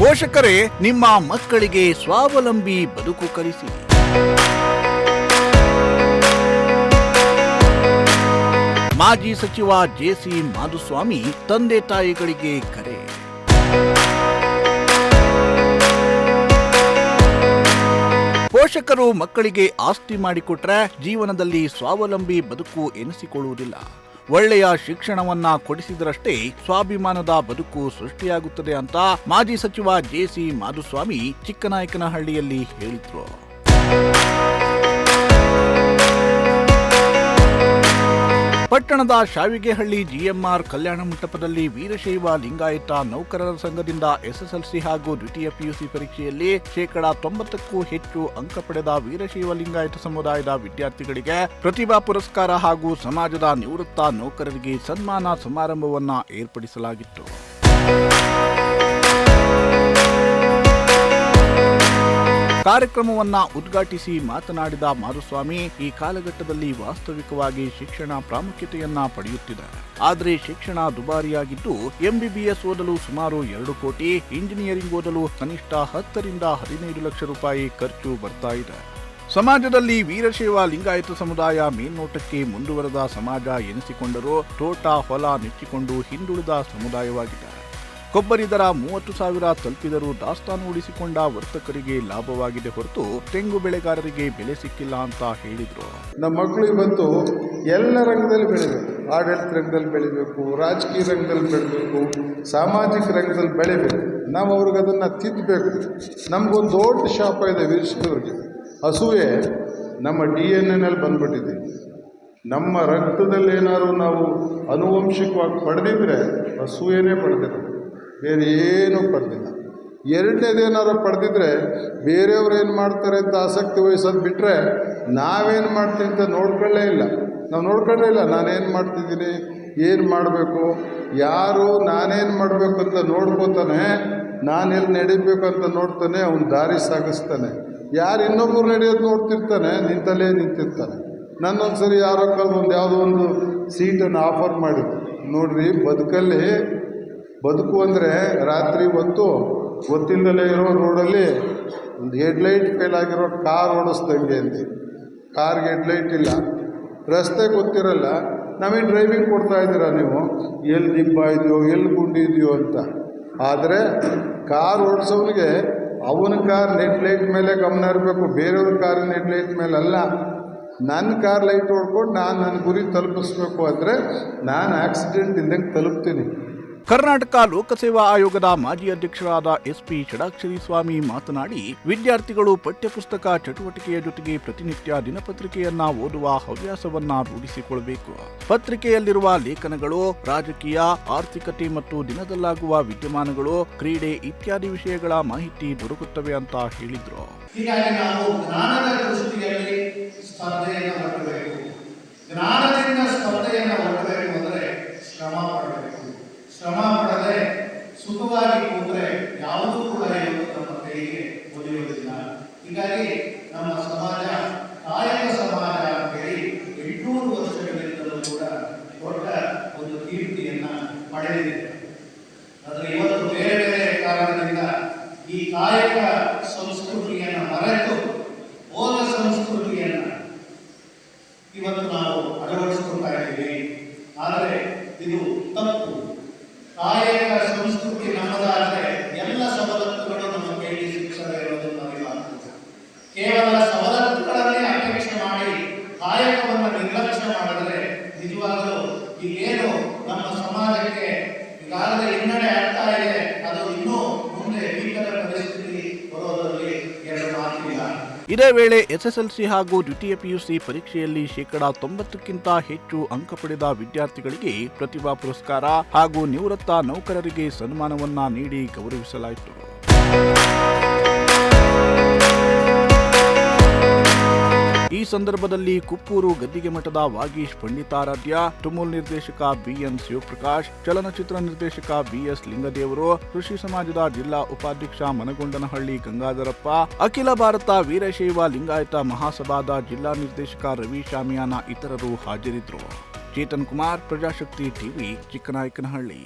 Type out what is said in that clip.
ಪೋಷಕರೇ, ನಿಮ್ಮ ಮಕ್ಕಳಿಗೆ ಸ್ವಾವಲಂಬಿ ಬದುಕು ಕಲಿಸಿ. ಮಾಜಿ ಸಚಿವ ಜೆಸಿ ಮಾಧುಸ್ವಾಮಿ ತಂದೆ ತಾಯಿಗಳಿಗೆ ಕರೆ. ಪೋಷಕರು ಮಕ್ಕಳಿಗೆ ಆಸ್ತಿ ಮಾಡಿಕೊಟ್ರೆ ಜೀವನದಲ್ಲಿ ಸ್ವಾವಲಂಬಿ ಬದುಕು ಎನಿಸಿಕೊಳ್ಳುವುದಿಲ್ಲ. ಒಳ್ಳೆಯ ಶಿಕ್ಷಣವನ್ನ ಕೊಡಿಸಿದರಷ್ಟೇ ಸ್ವಾಭಿಮಾನದ ಬದುಕು ಸೃಷ್ಟಿಯಾಗುತ್ತದೆ ಅಂತ ಮಾಜಿ ಸಚಿವ ಜೆಸಿ ಮಾಧುಸ್ವಾಮಿ ಚಿಕ್ಕನಾಯಕನಹಳ್ಳಿಯಲ್ಲಿ ಹೇಳಿದ್ರು. ಪಟ್ಟಣದ ಶಾವಿಗೆಹಳ್ಳಿ ಜಿಎಂಆರ್ ಕಲ್ಯಾಣ ಮಂಟಪದಲ್ಲಿ ವೀರಶೈವ ಲಿಂಗಾಯತ ನೌಕರರ ಸಂಘದಿಂದ ಎಸ್ಎಸ್ಎಲ್ಸಿ ಹಾಗೂ ದ್ವಿತೀಯ ಪಿಯುಸಿ ಪರೀಕ್ಷೆಯಲ್ಲಿ 90%ಕ್ಕೂ ಹೆಚ್ಚು ಅಂಕ ಪಡೆದ ವೀರಶೈವ ಲಿಂಗಾಯತ ಸಮುದಾಯದ ವಿದ್ಯಾರ್ಥಿಗಳಿಗೆ ಪ್ರತಿಭಾ ಪುರಸ್ಕಾರ ಹಾಗೂ ಸಮಾಜದ ನಿವೃತ್ತ ನೌಕರರಿಗೆ ಸನ್ಮಾನ ಸಮಾರಂಭವನ್ನ ಏರ್ಪಡಿಸಲಾಗಿತ್ತು. ಕಾರ್ಯಕ್ರಮವನ್ನ ಉದ್ಘಾಟಿಸಿ ಮಾತನಾಡಿದ ಮಾಧುಸ್ವಾಮಿ, ಈ ಕಾಲಘಟ್ಟದಲ್ಲಿ ವಾಸ್ತವಿಕವಾಗಿ ಶಿಕ್ಷಣ ಪ್ರಾಮುಖ್ಯತೆಯನ್ನ ಪಡೆಯುತ್ತಿದೆ. ಆದರೆ ಶಿಕ್ಷಣ ದುಬಾರಿಯಾಗಿದ್ದು ಎಂಬಿಬಿಎಸ್ ಓದಲು ಸುಮಾರು 2 ಕೋಟಿ, ಇಂಜಿನಿಯರಿಂಗ್ ಓದಲು ಕನಿಷ್ಠ 10 ರಿಂದ 15 ಲಕ್ಷ ರೂಪಾಯಿ ಖರ್ಚು ಬರ್ತಾ ಇದೆ. ಸಮಾಜದಲ್ಲಿ ವೀರಶೈವ ಲಿಂಗಾಯತ ಸಮುದಾಯ ಮೇಲ್ನೋಟಕ್ಕೆ ಮುಂದುವರೆದ ಸಮಾಜ ಎನಿಸಿಕೊಂಡರೂ ತೋಟ ಹೊಲ ನೆಚ್ಚಿಕೊಂಡು ಹಿಂದುಳಿದ ಸಮುದಾಯವಾಗಿದೆ. ಕೊಬ್ಬರಿ ದರ 30,000 ತಲುಪಿದರೂ ದಾಸ್ತಾನು ಉಳಿಸಿಕೊಂಡ ವರ್ತಕರಿಗೆ ಲಾಭವಾಗಿದೆ ಹೊರತು ತೆಂಗು ಬೆಳೆಗಾರರಿಗೆ ಬೆಲೆ ಸಿಕ್ಕಿಲ್ಲ ಅಂತ ಹೇಳಿದ್ರು. ನಮ್ಮ ಮಕ್ಕಳಿಗೆ ಬಂತು ಎಲ್ಲ ರಂಗದಲ್ಲಿ ಬೆಳಿಬೇಕು, ಆಡಳಿತ ರಂಗದಲ್ಲಿ ಬೆಳಿಬೇಕು, ರಾಜಕೀಯ ರಂಗದಲ್ಲಿ ಬೆಳಿಬೇಕು, ಸಾಮಾಜಿಕ ರಂಗದಲ್ಲಿ ಬೆಳಿಬೇಕು. ನಾವು ಅವ್ರಿಗೆ ಅದನ್ನು ತಿದ್ದಬೇಕು. ನಮಗೊಂದು ದೊಡ್ಡ ಶಾಪ ಇದೆ ವೀರಶೈವರಿಗೆ, ಅಸೂಯೆ ನಮ್ಮ DNA ಬಂದ್ಬಿಟ್ಟಿದೆ. ನಮ್ಮ ರಕ್ತದಲ್ಲಿ ಏನಾದ್ರು ನಾವು ಆನುವಂಶಿಕವಾಗಿ ಪಡೆದಿದ್ರೆ ಅಸೂಯೆನೇ ಪಡೆದಿರೋದು, ಬೇರೆ ಏನೂ ಪಡೆದಿಲ್ಲ. ಎರಡನೇದೇನಾದ್ರು ಪಡೆದಿದ್ರೆ ಬೇರೆಯವ್ರು ಏನು ಮಾಡ್ತಾರೆ ಅಂತ ಆಸಕ್ತಿ ವಹಿಸೋದು ಬಿಟ್ಟರೆ ನಾವೇನು ಮಾಡ್ತೀವಿ ಅಂತ ನೋಡ್ಕೊಳ್ಳೇ ಇಲ್ಲ. ನಾವು ನೋಡ್ಕೊಳ್ಳೇ ಇಲ್ಲ. ನಾನೇನು ಮಾಡ್ತಿದ್ದೀನಿ, ಏನು ಮಾಡಬೇಕು, ಯಾರು ನಾನೇನು ಮಾಡಬೇಕು ಅಂತ ನೋಡ್ಕೋತಾನೆ, ನಾನೆಲ್ಲಿ ನಡಿಬೇಕು ಅಂತ ನೋಡ್ತಾನೆ, ಅವನು ದಾರಿ ಸಾಗಿಸ್ತಾನೆ. ಯಾರು ಇನ್ನೊಬ್ಬರು ನಡೆಯೋದು ನೋಡ್ತಿರ್ತಾನೆ, ನಿಂತಲ್ಲೇ ನಿಂತಿರ್ತಾನೆ. ನನ್ನೊಂದು ಸರಿ ಯಾರೋ ಕಳೆದು ಯಾವುದೋ ಒಂದು ಸೀಟನ್ನು ಆಫರ್ ಮಾಡಿದ್ರು. ನೋಡ್ರಿ, ಬದುಕು ಅಂದರೆ ರಾತ್ರಿ ಹೊತ್ತು ಗೊತ್ತಿಲ್ಲದಲೇ ಇರೋ ರೋಡಲ್ಲಿ ಒಂದು ಹೆಡ್ಲೈಟ್ ಫೇಲ್ ಆಗಿರೋ ಕಾರ್ ಓಡಿಸ್ದಂಗೆ ಅಂತೆ. ಕಾರ್ಗೆ ಹೆಡ್ಲೈಟ್ ಇಲ್ಲ, ರಸ್ತೆ ಗೊತ್ತಿರಲ್ಲ, ನಾವೇನು ಡ್ರೈವಿಂಗ್ ಕೊಡ್ತಾ ಇದ್ದೀರಾ ನೀವು, ಎಲ್ಲಿ ದಿಬ್ಬ ಇದೆಯೋ ಎಲ್ಲಿ ಗುಂಡಿ ಇದೆಯೋ ಅಂತ. ಆದರೆ ಕಾರ್ ಓಡಿಸೋನಿಗೆ ಅವನ ಕಾರ್ ಹೆಡ್ಲೈಟ್ ಮೇಲೆ ಗಮನ ಇರಬೇಕು, ಬೇರೆಯವ್ರ ಕಾರಿನ ಹೆಡ್ಲೈಟ್ ಮೇಲೆ ಅಲ್ಲ. ನನ್ನ ಕಾರ್ ಲೈಟ್ ಹೊಡ್ಕೊಂಡು ನಾನು ನನ್ನ ಗುರಿ ತಲುಪಿಸ್ಬೇಕು ಅಂದರೆ ನಾನು ಆಕ್ಸಿಡೆಂಟ್ ಇದ್ದಂಗೆ ತಲುಪ್ತೀನಿ. ಕರ್ನಾಟಕ ಲೋಕಸೇವಾ ಆಯೋಗದ ಮಾಜಿ ಅಧ್ಯಕ್ಷರಾದ SP ಷಡಾಕ್ಷರಿ ಸ್ವಾಮಿ ಮಾತನಾಡಿ, ವಿದ್ಯಾರ್ಥಿಗಳು ಪಠ್ಯಪುಸ್ತಕ ಚಟುವಟಿಕೆಯ ಜೊತೆಗೆ ಪ್ರತಿನಿತ್ಯ ದಿನಪತ್ರಿಕೆಯನ್ನ ಓದುವ ಹವ್ಯಾಸವನ್ನ ರೂಢಿಸಿಕೊಳ್ಳಬೇಕು. ಪತ್ರಿಕೆಯಲ್ಲಿರುವ ಲೇಖನಗಳು ರಾಜಕೀಯ, ಆರ್ಥಿಕತೆ ಮತ್ತು ದಿನದಲ್ಲಾಗುವ ವಿದ್ಯಮಾನಗಳು, ಕ್ರೀಡೆ ಇತ್ಯಾದಿ ವಿಷಯಗಳ ಮಾಹಿತಿ ದೊರಕುತ್ತವೆ ಅಂತ ಹೇಳಿದ್ರು. ಹೀಗಾಗಿ ನಾವು ಜ್ಞಾನದ ದೃಷ್ಟಿಯಲ್ಲಿ ಸ್ಪರ್ಧೆಯನ್ನು ಮಾಡಬೇಕು. ಜ್ಞಾನದಿಂದ ಸ್ಪರ್ಧೆಯನ್ನು ಮಾಡಬೇಕು ಅಂದರೆ ಶ್ರಮ ಪಡಬೇಕು. ಶ್ರಮ ಪಡದೆ ಸುಖವಾಗಿ ಕೂತ್ರೆ ಯಾವುದೂ ಕೂಡ ನಮ್ಮ ಕೈಗೆ ಒಲಿಯುವುದಿಲ್ಲ. ಹೀಗಾಗಿ ನಮ್ಮ ಸಮಾಜ ಕಾಯಕ ಸಮಾಜ ಅಂತ ಹೇಳಿ 800 ವರ್ಷಗಳಿಂದಲೂ ಕೂಡ ದೊಡ್ಡ ಒಂದು ಕೀರ್ತಿಯನ್ನ ಪಡೆದಿದೆ. ಆದರೆ ಇವತ್ತು ಬೇರೆ ಬೇರೆ ಕಾರಣದಿಂದ ಈ ಕಾಯಕ ಸಂಸ್ಕೃತಿಯನ್ನು ಮರೆತು ಹೋದ ಸಂಸ್ಕೃತಿಯನ್ನ ಇವತ್ತು ನಾವು ಅಳವಡಿಸಿಕೊಳ್ತಾ ಇದ್ದೀವಿ. ಆದರೆ ಇದು ತಪ್ಪು. ಕಾಯಕ ಸಂಸ್ಕೃತಿ ನಮ್ಮದಾದರೆ ಎಲ್ಲ ಸವಲತ್ತುಗಳು ನಮ್ಮ ಕೈಗೆ ಸಿಗ್ತದೆ ಇರೋದನ್ನು ನಾವಿಲ್ಲ. ಕೇವಲ ಸವಲತ್ತುಗಳನ್ನೇ ಅಪೇಕ್ಷೆ ಮಾಡಿ ಕಾಯಕವನ್ನು ನಿರ್ಲಕ್ಷ್ಯ ಮಾಡಿದರೆ ನಿಜವಾಗಲೂ ಈಗೇನು ನಮ್ಮ ಸಮಾಜಕ್ಕೆ ಈಗಾಗಲೇ ಹಿನ್ನಡೆ ಆಗ್ತಾ ಇದೆ, ಅದು ಇನ್ನೂ ಮುಂದೆ ಭೀಕರ ಪರಿಸ್ಥಿತಿ ಬರೋದರಲ್ಲಿ ಎರಡು ಮಾತಿಲ್ಲ. ಇದೇ ವೇಳೆ ಎಸ್ಎಸ್ಎಲ್ಸಿ ಹಾಗೂ ದ್ವಿತೀಯ ಪಿಯುಸಿ ಪರೀಕ್ಷೆಯಲ್ಲಿ 90%ಕ್ಕಿಂತ ಹೆಚ್ಚು ಅಂಕ ಪಡೆದ ವಿದ್ಯಾರ್ಥಿಗಳಿಗೆ ಪ್ರತಿಭಾ ಪುರಸ್ಕಾರ ಹಾಗೂ ನಿವೃತ್ತ ನೌಕರರಿಗೆ ಸನ್ಮಾನವನ್ನ ನೀಡಿ ಗೌರವಿಸಲಾಯಿತು. ಈ ಸಂದರ್ಭದಲ್ಲಿ ಕುಪ್ಪೂರು ಗದ್ದಿಗೆ ಮಠದ ವಾಗೀಶ್ ಪಂಡಿತಾರಾಧ್ಯ, ತುಮೂಲ್ ನಿರ್ದೇಶಕ ಬಿಎನ್ ಶಿವಪ್ರಕಾಶ್, ಚಲನಚಿತ್ರ ನಿರ್ದೇಶಕ ಬಿಎಸ್ ಲಿಂಗದೇವರು, ಕೃಷಿ ಸಮಾಜದ ಜಿಲ್ಲಾ ಉಪಾಧ್ಯಕ್ಷ ಮನಗೊಂಡನಹಳ್ಳಿ ಗಂಗಾಧರಪ್ಪ, ಅಖಿಲ ಭಾರತ ವೀರಶೈವ ಲಿಂಗಾಯತ ಮಹಾಸಭಾದ ಜಿಲ್ಲಾ ನಿರ್ದೇಶಕ ರವಿ ಶಾಮಿಯಾನ ಇತರರು ಹಾಜರಿದ್ದರು. ಚೇತನ್ ಕುಮಾರ್, ಪ್ರಜಾಶಕ್ತಿ ಟಿವಿ, ಚಿಕ್ಕನಾಯಕನಹಳ್ಳಿ.